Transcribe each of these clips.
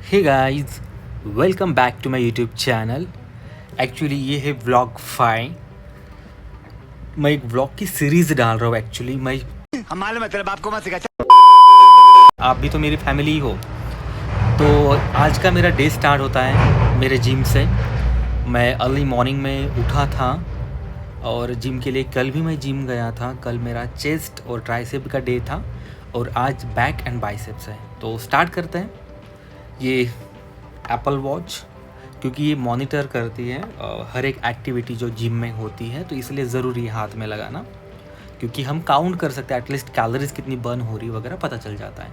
Hey guys, welcome back to my YouTube channel. Actually ये है vlog 5। मैं एक व्लॉग की सीरीज़ डाल रहा हूँ। एक्चुअली मैं हमारे मतलब आपको मत सिखा। आप भी तो मेरी फैमिली ही हो। तो आज का मेरा डे स्टार्ट होता है मेरे जिम से। मैं अर्ली मॉर्निंग में उठा था और जिम के लिए कल भी मैं जिम गया था। कल मेरा चेस्ट और ट्राइसेप का डे था और आज बैक एंड बाइसेप्स है। तो स्टार्ट करते हैं। ये एप्पल वॉच, क्योंकि ये मॉनिटर करती है हर एक एक्टिविटी जो जिम में होती है, तो इसलिए ज़रूरी है हाथ में लगाना, क्योंकि हम काउंट कर सकते हैं एटलीस्ट कैलोरीज कितनी बर्न हो रही वगैरह पता चल जाता है।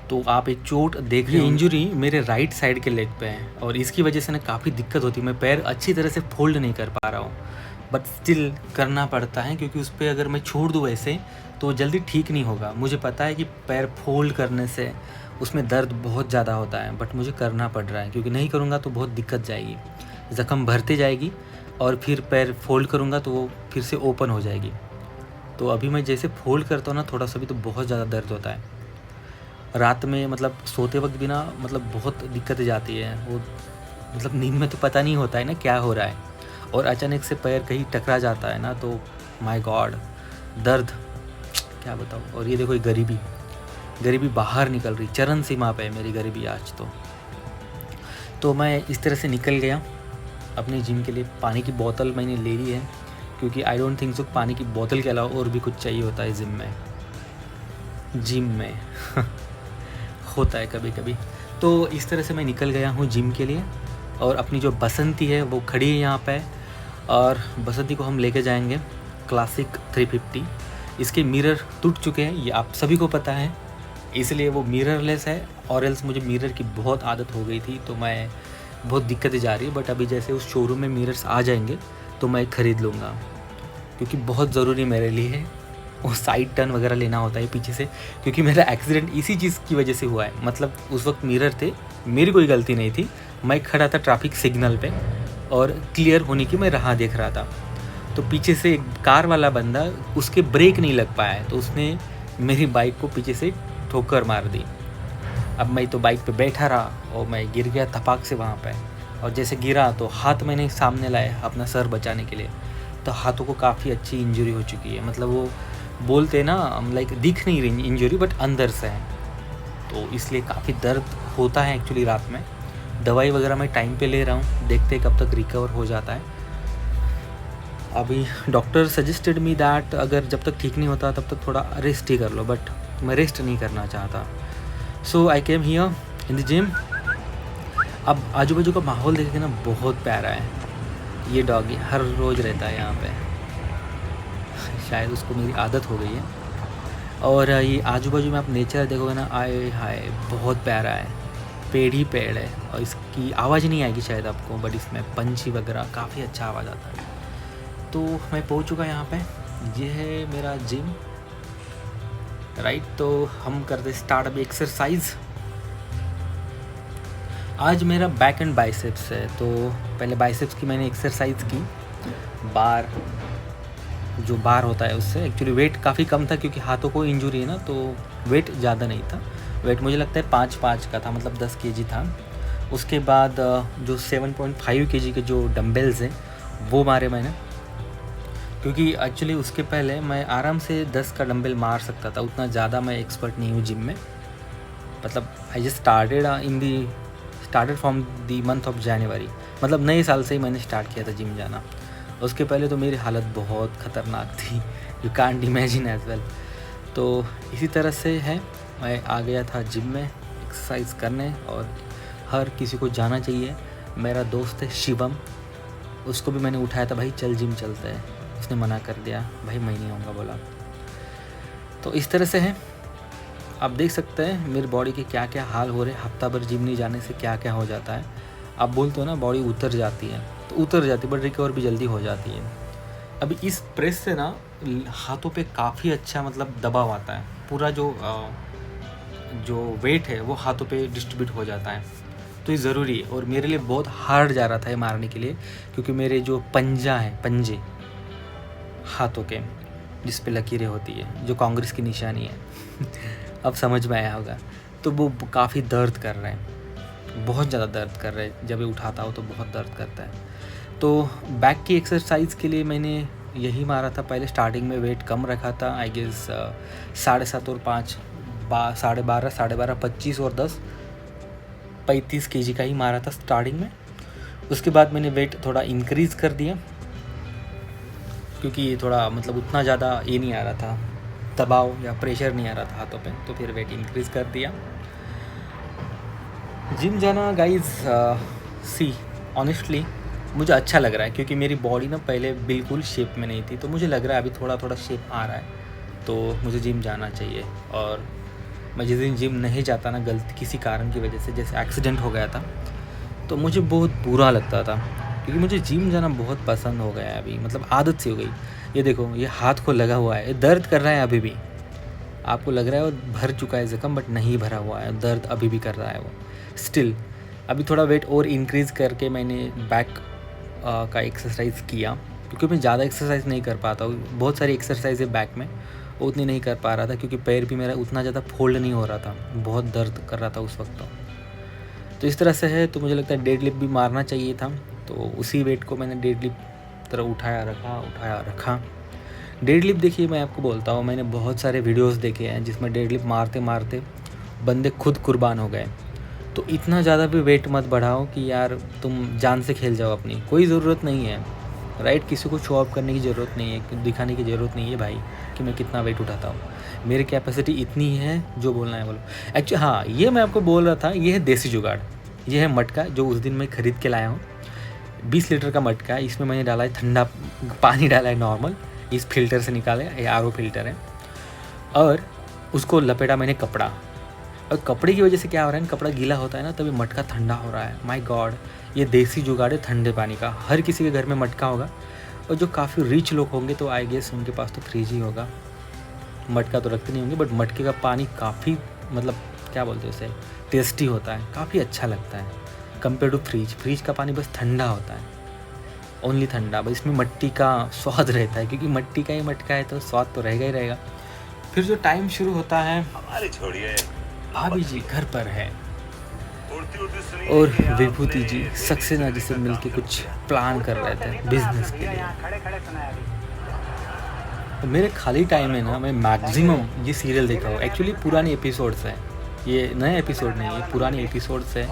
तो आप एक चोट देख रहे हो, इंजरी मेरे राइट साइड के लेग पे है और इसकी वजह से ना काफ़ी दिक्कत होती है। मैं पैर अच्छी तरह से फोल्ड नहीं कर पा रहा हूँ, बट स्टिल करना पड़ता है, क्योंकि उस पर अगर मैं छोड़ दूँ ऐसे तो जल्दी ठीक नहीं होगा। मुझे पता है कि पैर फोल्ड करने से उसमें दर्द बहुत ज़्यादा होता है, बट मुझे करना पड़ रहा है, क्योंकि नहीं करूँगा तो बहुत दिक्कत जाएगी, ज़ख्म भरते जाएगी और फिर पैर फोल्ड करूँगा तो वो फिर से ओपन हो जाएगी। तो अभी मैं जैसे फोल्ड करता हूँ ना थोड़ा सा भी, तो बहुत ज़्यादा दर्द होता है। रात में मतलब सोते वक्त भी ना मतलब बहुत दिक्कत जाती है। वो मतलब नींद में तो पता नहीं होता है ना क्या हो रहा है, और अचानक से पैर कहीं टकरा जाता है ना, तो माय गॉड दर्द क्या बताऊँ। और ये देखो, ये गरीबी बाहर निकल रही, चरम सीमा पे है मेरी गरीबी आज तो मैं इस तरह से निकल गया अपने जिम के लिए। पानी की बोतल मैंने ले ली है, क्योंकि आई डोंट थिंक सो पानी की बोतल के अलावा और भी कुछ चाहिए होता है जिम में होता है कभी कभी। तो इस तरह से मैं निकल गया हूँ जिम के लिए, और अपनी जो बसंती है वो खड़ी है यहाँ पे, और बसंती को हम लेके जाएंगे क्लासिक 350। इसके मिरर टूट चुके हैं, ये आप सभी को पता है, इसलिए वो मिररलेस है। और एल्स मुझे मिरर की बहुत आदत हो गई थी, तो मैं बहुत दिक्कतें जा रही है। बट अभी जैसे उस शोरूम में मिरर्स आ जाएंगे तो मैं ख़रीद लूँगा, क्योंकि बहुत ज़रूरी मेरे लिए है। वो साइड टर्न वगैरह लेना होता है पीछे से, क्योंकि मेरा एक्सीडेंट इसी चीज़ की वजह से हुआ है। मतलब उस वक्त मिरर थे, मेरी कोई गलती नहीं थी, मैं खड़ा था ट्रैफिक सिग्नल पे और क्लियर होने की मैं राह देख रहा था। तो पीछे से एक कार वाला बंदा, उसके ब्रेक नहीं लग पाया है, तो उसने मेरी बाइक को पीछे से ठोकर मार दी। अब मैं तो बाइक पे बैठा रहा और मैं गिर गया धपाक से वहाँ पे। और जैसे गिरा तो हाथ मैंने सामने लाया अपना सर बचाने के लिए, तो हाथों को काफ़ी अच्छी इंजरी हो चुकी है। मतलब वो बोलते हैं ना, लाइक दिख नहीं रही इंजरी, बट अंदर से है, तो इसलिए काफ़ी दर्द होता है एक्चुअली रात में। दवाई वगैरह मैं टाइम पे ले रहा हूँ, देखते हैं कब तक रिकवर हो जाता है। अभी डॉक्टर सजेस्टेड मी दैट अगर जब तक ठीक नहीं होता तब तक थोड़ा रेस्ट ही कर लो, बट मैं रेस्ट नहीं करना चाहता। So I came here in the gym. अब आजू बाजू का माहौल देख के ना बहुत प्यारा है। ये डॉगी हर रोज़ रहता है यहाँ पे, शायद उसको मेरी आदत हो गई है। और ये आजू बाजू में आप नेचर देखोगे ना, आए हाय बहुत प्यारा है, पेड़ ही पेड़ है। और इसकी आवाज़ नहीं आएगी शायद आपको, बट इसमें पंछी वगैरह काफ़ी अच्छा आवाज़ आता है। तो मैं पहुंच चुका यहाँ पे, ये है मेरा जिम राइट। तो हम करते स्टार्ट अभी एक्सरसाइज। आज मेरा बैक एंड बाइसेप्स है, तो पहले बाइसेप्स की मैंने एक्सरसाइज की। जो बार होता है उससे, एक्चुअली वेट काफ़ी कम था क्योंकि हाथों को इंजरी है ना, तो वेट ज़्यादा नहीं था। वेट मुझे लगता है 5 का था, मतलब 10 kg था। उसके बाद जो 7.5 kg के जो डम्बल्स हैं वो मारे मैंने, क्योंकि एक्चुअली उसके पहले मैं आराम से 10 का डंबल मार सकता था। उतना ज़्यादा मैं एक्सपर्ट नहीं हूँ जिम में। मतलब I just started from the month of January, मतलब नए साल से ही मैंने स्टार्ट किया था जिम जाना। उसके पहले तो मेरी हालत बहुत ख़तरनाक थी, you can't imagine as well. तो इसी तरह से है, मैं आ गया था जिम में एक्सरसाइज करने, और हर किसी को जाना चाहिए। मेरा दोस्त है शिवम, उसको भी मैंने उठाया था, भाई चल जिम चलते हैं। उसने मना कर दिया, भाई मैं नहीं आऊँगा बोला। तो इस तरह से है, आप देख सकते हैं मेरी बॉडी के क्या क्या हाल हो रहे हैं। हफ्ता भर जिम नहीं जाने से क्या क्या हो जाता है। आप बोलते हो ना बॉडी उतर जाती है, तो उतर जाती है, बट रिकवर भी जल्दी हो जाती है। अभी इस प्रेस से ना हाथों पे काफ़ी अच्छा मतलब दबाव आता है, पूरा जो वेट है वो हाथों पे डिस्ट्रीब्यूट हो जाता है। तो ये ज़रूरी है, और मेरे लिए बहुत हार्ड जा रहा था ये मारने के लिए, क्योंकि मेरे जो पंजे हाथों के, जिस पे लकीरें होती है, जो कांग्रेस की निशानी है अब समझ में आया होगा, तो वो काफ़ी दर्द कर रहे हैं। बहुत ज़्यादा दर्द कर रहा है, जब ये उठाता हो तो बहुत दर्द करता है। तो बैक की एक्सरसाइज के लिए मैंने यही मारा था। पहले स्टार्टिंग में वेट कम रखा था, आई गेस 7.5 और 5, 12.5, 12.5, 25 और 10, 35 kg का ही मारा था स्टार्टिंग में। उसके बाद मैंने वेट थोड़ा इंक्रीज़ कर दिया, क्योंकि थोड़ा मतलब उतना ज़्यादा ये नहीं आ रहा था, दबाव या प्रेशर नहीं आ रहा था हाथों पे, तो फिर वेट इंक्रीज़ कर दिया। जिम जाना गाइज सी ऑनेस्टली मुझे अच्छा लग रहा है, क्योंकि मेरी बॉडी ना पहले बिल्कुल शेप में नहीं थी, तो मुझे लग रहा है अभी थोड़ा थोड़ा शेप आ रहा है, तो मुझे जिम जाना चाहिए। और मैं जिस दिन जिम नहीं जाता ना, गलती किसी कारण की वजह से, जैसे एक्सीडेंट हो गया था, तो मुझे बहुत बुरा लगता था, क्योंकि मुझे जिम जाना बहुत पसंद हो गया है अभी, मतलब आदत सी हो गई। ये देखो, ये हाथ को लगा हुआ है, ये दर्द कर रहा है अभी भी। आपको लग रहा है वो भर चुका है ज़ख्म, बट नहीं भरा हुआ है, दर्द अभी भी कर रहा है वो स्टिल। अभी थोड़ा वेट और इंक्रीज़ करके मैंने बैक का एक्सरसाइज किया, क्योंकि मैं ज़्यादा एक्सरसाइज नहीं कर पाता हूँ। बहुत सारी एक्सरसाइज है बैक में, वो उतनी नहीं कर पा रहा था, क्योंकि पैर भी मेरा उतना ज़्यादा फोल्ड नहीं हो रहा था, बहुत दर्द कर रहा था उस वक्त। तो इस तरह से है, तो मुझे लगता है डेड लिफ्ट भी मारना चाहिए था, तो उसी वेट को मैंने डेड लिफ्ट तरह उठाया रखा। डेड लिफ्ट देखिए, मैं आपको बोलता हूँ, मैंने बहुत सारे वीडियोस देखे हैं जिसमें डेड लिफ्ट मारते मारते बंदे खुद कुर्बान हो गए। तो इतना ज़्यादा भी वेट मत बढ़ाओ कि यार तुम जान से खेल जाओ अपनी, कोई ज़रूरत नहीं है, राइट। किसी को शो ऑफ करने की ज़रूरत नहीं है, दिखाने की ज़रूरत नहीं है भाई कि मैं कितना वेट उठाता हूँ। मेरी कैपेसिटी इतनी है, जो बोलना है बोलो। एक्चुअली हाँ, ये मैं आपको बोल रहा था, ये है देसी जुगाड़। ये है मटका, जो उस दिन मैं ख़रीद के लाया हूँ। 20 लीटर का मटका है, इसमें मैंने डाला है ठंडा पानी, डाला है नॉर्मल, इस फिल्टर से निकाले, ये RO फिल्टर है, और उसको लपेटा मैंने कपड़ा। और कपड़े की वजह से क्या हो रहा है, कपड़ा गीला होता है ना, तभी मटका ठंडा हो रहा है। माय गॉड, ये देसी जुगाड़ है ठंडे पानी का। हर किसी के घर में मटका होगा, और जो काफ़ी रिच लोग होंगे तो आई गेस उनके पास तो फ्रिज ही होगा। मटका तो रखते नहीं होंगे, बट मटके का पानी काफ़ी, मतलब क्या बोलते हैं उसे, टेस्टी होता है, काफ़ी अच्छा लगता है कंपेयर टू फ्रिज। फ्रिज का पानी बस ठंडा होता है, ओनली ठंडा, बस इसमें मिट्टी का स्वाद रहता है, क्योंकि मिट्टी का ही मटका है, तो स्वाद तो रहेगा ही रहेगा। फिर जो टाइम शुरू होता है, हमारी छोड़िए, भाभी जी घर पर है, और विभूति जी सक्सेना जी से मिलके कुछ प्लान कर रहे थे बिजनेस के लिए। तो मेरे खाली टाइम में ना, मैं मैक्सिमम ये सीरियल देखा हूँ। एक्चुअली पुरानी एपिसोड्स हैं, ये नए एपिसोड नहीं है, पुरानी एपिसोड्स है,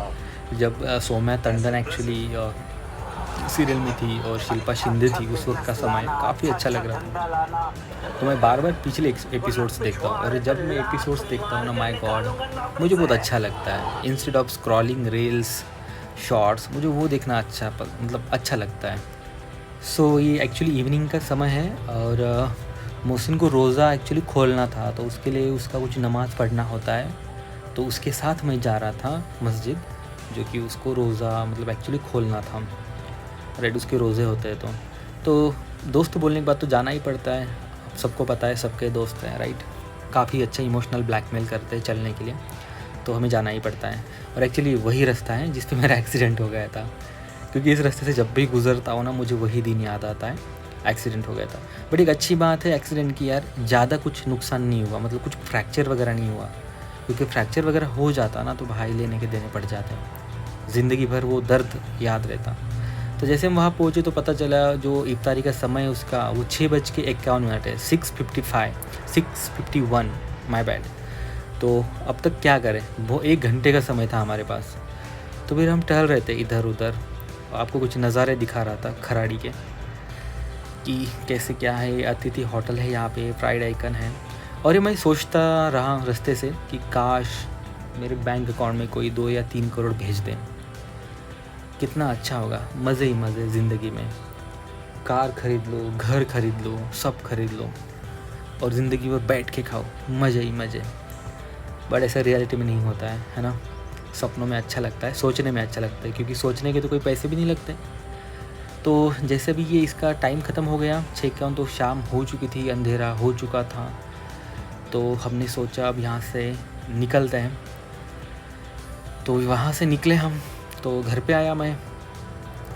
जब सौम्या टंडन एक्चुअली सीरियल में थी और शिल्पा शिंदे थी। उस वक्त का समय काफ़ी अच्छा लग रहा था, तो मैं बार बार पिछले एपिसोड्स देखता हूँ। और जब मैं एपिसोड्स देखता हूँ ना, माय गॉड, मुझे बहुत अच्छा लगता है। Instead of scrolling reels shorts, मुझे वो देखना मतलब अच्छा लगता है। सो ये एक्चुअली इवनिंग का समय है, और मोहसिन को रोज़ा एक्चुअली खोलना था, तो उसके लिए उसका कुछ नमाज़ पढ़ना होता है, तो उसके साथ मैं जा रहा था मस्जिद, जो कि उसको रोज़ा मतलब एक्चुअली खोलना था, राइट, उसके रोज़े होते हैं। तो दोस्त बोलने के बाद तो जाना ही पड़ता है, सबको पता है, सबके दोस्त हैं, राइट। काफ़ी अच्छा इमोशनल ब्लैकमेल करते हैं चलने के लिए, तो हमें जाना ही पड़ता है। और एक्चुअली वही रास्ता है जिस पे मेरा एक्सीडेंट हो गया था, क्योंकि इस रास्ते से जब भी गुजरता हूँ ना, मुझे वही दिन याद आता है, एक्सीडेंट हो गया था। बट एक अच्छी बात है एक्सीडेंट की यार, ज़्यादा कुछ नुकसान नहीं हुआ, मतलब कुछ फ्रैक्चर वगैरह नहीं हुआ, क्योंकि फ्रैक्चर वगैरह हो जाता ना तो भाई लेने के देने पड़ जाते हैं, ज़िंदगी भर वो दर्द याद रहता। तो जैसे हम वहाँ पहुँचे तो पता चला जो इफ्तारी का समय उसका वो 6:51 है, 6:51 माय बैड। तो अब तक क्या करें, वो 1 घंटे का समय था हमारे पास। तो फिर हम टहल रहे थे इधर उधर, आपको कुछ नज़ारे दिखा रहा था खराड़ी के, कि कैसे क्या है। अतिथि होटल है यहाँ पे, फ्राइड आइकन है। और ये मैं सोचता रहा रास्ते से कि काश मेरे बैंक अकाउंट में कोई 2 या 3 करोड़ भेज दें, कितना अच्छा होगा, मज़े ही मज़े ज़िंदगी में। कार खरीद लो, घर खरीद लो, सब खरीद लो, और ज़िंदगी में बैठ के खाओ, मज़े ही मज़े। बट ऐसा रियलिटी में नहीं होता है ना। सपनों में अच्छा लगता है, सोचने में अच्छा लगता है, क्योंकि सोचने के तो कोई पैसे भी नहीं लगते। तो जैसे भी ये इसका टाइम ख़त्म हो गया, 6:51, तो शाम हो चुकी थी, अंधेरा हो चुका था। तो हमने सोचा अब यहाँ से निकलते हैं। तो वहाँ से निकले हम, तो घर पे आया मैं,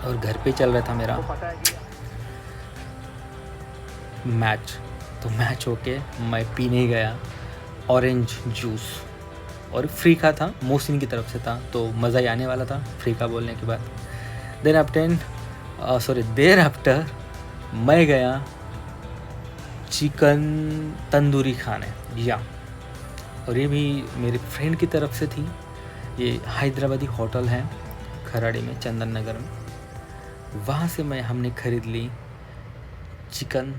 और घर पे चल रहा था मेरा मैच। तो मैच होके मैं पीने गया ऑरेंज जूस, और फ्री का था, मोहसिन की तरफ से था, तो मज़ा ही आने वाला था फ्री का बोलने के बाद। देर आफ्टर मैं गया चिकन तंदूरी खाने, या और ये भी मेरे फ्रेंड की तरफ से थी। ये हैदराबादी होटल है खराड़ी में, चंदन नगर में। वहाँ से हमने ख़रीद ली चिकन